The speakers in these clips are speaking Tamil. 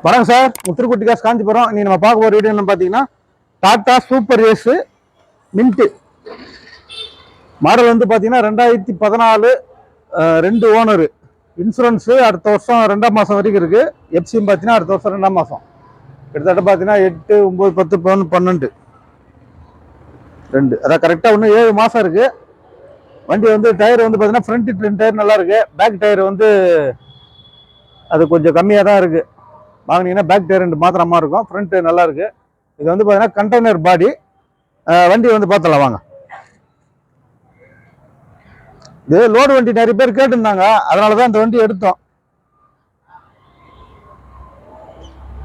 வணக்கம் சார், முத்திருக்குட்டி காசு காஞ்சிபுரம். இன்னைக்கு நம்ம பார்க்க போகிற வீடியோ என்ன பார்த்தீங்கன்னா, Tata super race mint model வந்து பார்த்தீங்கன்னா 2014, 2 ஓனரு. இன்சூரன்ஸு அடுத்த வருஷம் 2ஆம் மாதம் வரைக்கும் இருக்குது. எஃப்சியும் பார்த்தீங்கன்னா அடுத்த வருஷம் 2ஆம் மாதம். கிட்டத்தட்ட பார்த்தீங்கன்னா 8, 9, 10, 11, 12 2 அதான் கரெக்டாக இன்னும் 7 மாதம் இருக்குது. வண்டி வந்து டயர் வந்து பார்த்தீங்கன்னா ஃப்ரண்ட் டயர் நல்லா இருக்குது. பேக் டயர் வந்து அது கொஞ்சம் கம்மியாக தான் இருக்குது. வாங்கினீங்கன்னா பேக் டயர் 2 மாத்திரமா இருக்கும். ஃப்ரண்ட் நல்லா இருக்குது. இது வந்து பார்த்தீங்கன்னா கண்டெய்னர் பாடி. வண்டி வந்து பார்த்தலாம் வாங்க. இது லோடு வண்டி நிறைய பேர் கேட்டிருந்தாங்க, அதனால தான் இந்த வண்டி எடுத்தோம்.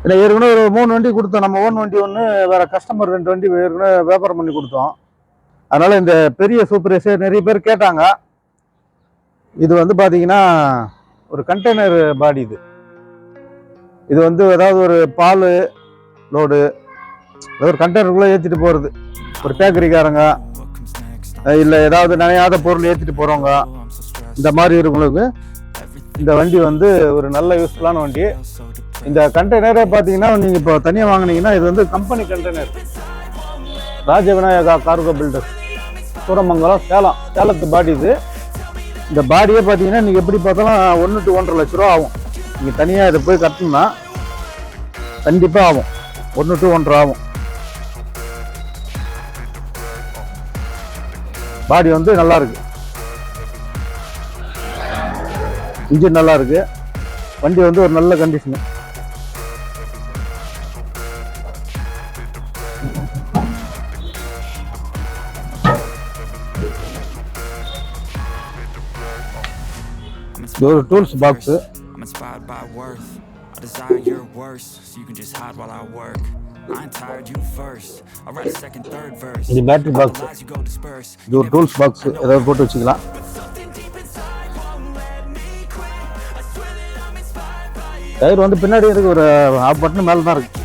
இல்லை ஏற்கனவே ஒரு 3 வண்டி கொடுத்தோம். நம்ம ஓன் வண்டி ஒன்று, வேற கஸ்டமர் 2 வண்டி ஏற்கனவே வியாபாரம் பண்ணி கொடுத்தோம். அதனால இந்த பெரிய சூப்பர் ரேஸே நிறைய பேர் கேட்டாங்க. இது வந்து பார்த்தீங்கன்னா ஒரு கண்டெய்னர் பாடி. இது வந்து ஏதாவது ஒரு பால் லோடு, ஒரு கண்டெய்னருக்குள்ளே ஏற்றிட்டு போகிறது, ஒரு பேக்கரிக்காரங்க இல்லை ஏதாவது நனையாத பொருள் ஏற்றிட்டு போகிறவங்க, இந்த மாதிரி இருக்கவங்களுக்கு இந்த வண்டி வந்து ஒரு நல்ல யூஸ்ஃபுல்லான வண்டி. இந்த கண்டெய்னரே பார்த்தீங்கன்னா நீங்கள் இப்போ தனியாக வாங்கினீங்கன்னா இது வந்து company container. Rajavinayaka cargo builders, Suramangalam, சேலத்து பாடி. இது இந்த பாடியே பார்த்தீங்கன்னா நீங்கள் எப்படி பார்த்தாலும் 1 to 1.5 லட்ச ரூபா ஆகும். நீங்கள் தனியாக இதை போய் கட்டணும்னா கண்டிப்பாக ஆகும். 1 to 1.5 ஆகும். பாடி வந்து நல்லா இருக்கு, இன்ஜின் நல்லா இருக்கு, வண்டி வந்து ஒரு நல்ல கண்டிஷனு. இது ஒரு டூல்ஸ் பாக்ஸ். இது பேட்டரி பாக்ஸ். இது ஒரு டூல்ஸ் பாக்ஸ், ஏதாவது போட்டு வச்சுக்கலாம். டயர் வந்து பின்னாடி இருக்கு, ஒரு ஆஃப் பட்டன் மேலே தான் இருக்கு.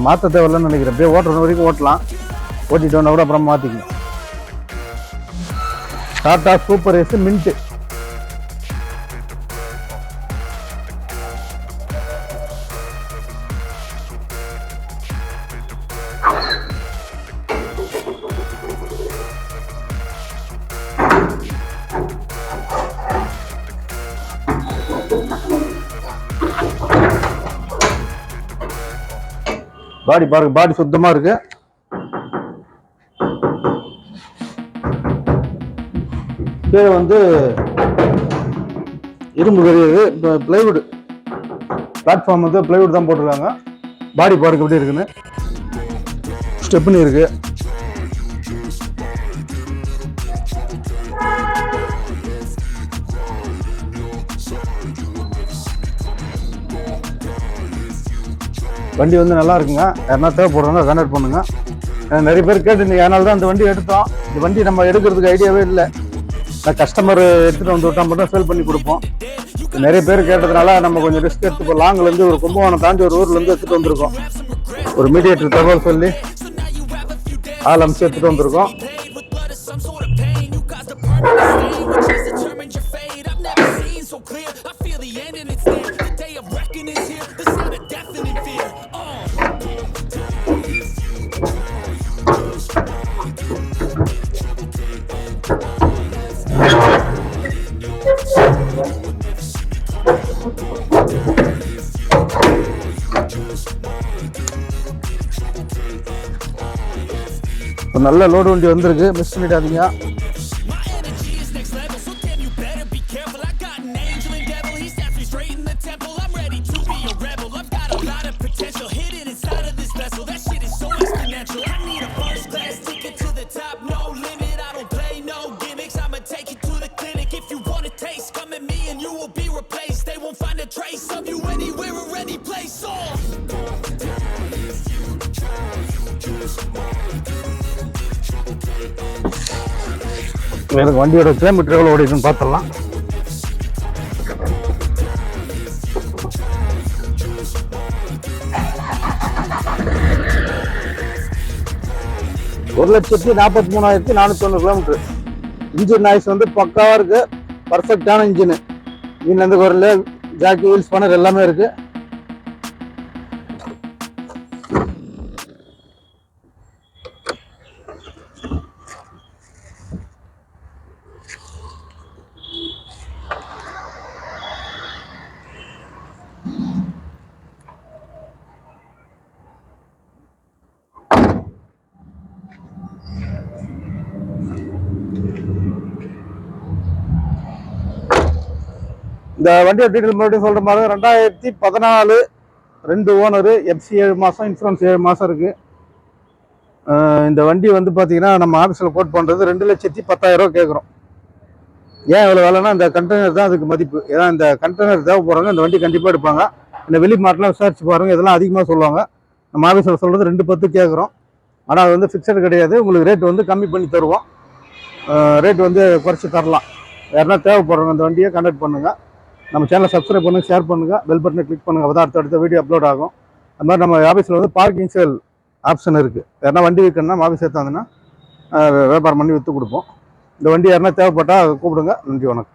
மாற்ற தேவையில்லைன்னு நினைக்கிறேன். அப்படியே ஓட்டுற வரைக்கும் ஓட்டலாம், ஓட்டிட்டோன்னா கூட அப்புறம் மாற்றிக்கலாம். Tata super race mint. Body பாருங்க, பாடி சுத்தமா இருக்கு. கீழே வந்து இரும்பு பெரியது, பிளைவுட் பிளாட்ஃபார்ம் வந்து பிளைவுட் தான் போட்டிருக்காங்க. பாடி பாருங்க எப்படி இருக்குன்னு. ஸ்டெப்னி இருக்கு. வண்டி வந்து நல்லா இருக்குங்க. யாருன்னா தேவைப்படுறாங்க கான்டாக்ட் பண்ணுங்க. நிறைய பேர் கேட்டுருந்தீங்க, அதனால தான் இந்த வண்டி எடுத்தோம். இந்த வண்டி நம்ம எடுக்கிறதுக்கு ஐடியாவே இல்லை. நான் கஸ்டமர் எடுத்துகிட்டு வந்து விட்டா மட்டும் சேல் பண்ணி கொடுப்போம். நிறைய பேர் கேட்டதுனால நம்ம கொஞ்சம் ரிஸ்க் எடுத்து இப்போ லாங்கிலேருந்து ஒரு கும்பகோணம் தாண்டி ஒரு ஊர்லேருந்து எடுத்துகிட்டு வந்திருக்கோம். ஒரு மீடியேட்டர் தகவல் சொல்லி ஆள் அமைச்சு எடுத்துகிட்டு வந்திருக்கோம். நல்ல லோடு வண்டி வந்திருக்கு, மிஸ் பண்ணிடாதீங்க. எனக்கு வண்டியோட கிலோமீட்டர் எவ்வளோ ஓடிக்குன்னு பார்த்துடலாம். ஒரு 1,43,490 கிலோமீட்டர். இன்ஜின் நாய்ஸ் வந்து பக்காவாக இருக்குது, பர்ஃபெக்டான இன்ஜினு. இன்ஜின் எந்த குரல், ஜாக்கி, வீல்ஸ், ஸ்பானர் எல்லாமே இருக்குது. இந்த வண்டியோட டீட்டெயில் மறுபடியும் சொல்கிற மாதிரி 2014 2 ஓனரு, எஃப்சி 7 மாதம், இன்சூரன்ஸ் 7 மாதம் இருக்குது. இந்த வண்டி வந்து பார்த்தீங்கன்னா நம்ம ஆஃபீஸில் கோட் பண்ணுறது 2,10,000 கேட்குறோம். ஏன் இவ்வளோ வேலைன்னா இந்த கண்டெய்னர் தான் அதுக்கு மதிப்பு. ஏன்னா இந்த கண்டெய்னர் தேவைப்படுறவங்க இந்த வண்டி கண்டிப்பாக எடுப்பாங்க. இந்த வெளி மாட்டெலாம் விசாரிச்சு பாருங்கள், இதெல்லாம் அதிகமாக சொல்லுவாங்க. நம்ம ஆஃபீஸில் சொல்கிறது 2,10 கேட்குறோம். ஆனால் அது வந்து ஃபிக்ஸட் கிடையாது. உங்களுக்கு ரேட் வந்து கம்மி பண்ணி தருவோம். ரேட் வந்து குறைச்சி தரலாம். யாருன்னா தேவைப்படுறவங்க இந்த வண்டியை கான்டாக்ட் பண்ணுங்கள். நம்ம சேனலை சப்ஸ்கிரைப் பண்ணுங்கள், ஷேர் பண்ணுங்கள், பெல் பட்டனை கிளிக் பண்ணுங்கள். அப்போ தான் அடுத்த வீடியோ அப்லோட் ஆகும். அது மாதிரி நம்ம ஆஃபீஸில் வந்து பார்க்கிங் சேல் ஆப்ஷன் இருக்குது. யாருன்னா வண்டி விற்கணும்னா நம்ம ஆஃபீஸ் எடுத்தாங்கன்னா வியாபாரம் பண்ணி விற்று கொடுப்போம். இந்த வண்டி யாருன்னா தேவைப்பட்டால் கூப்பிடுங்க. நன்றி, வணக்கம்.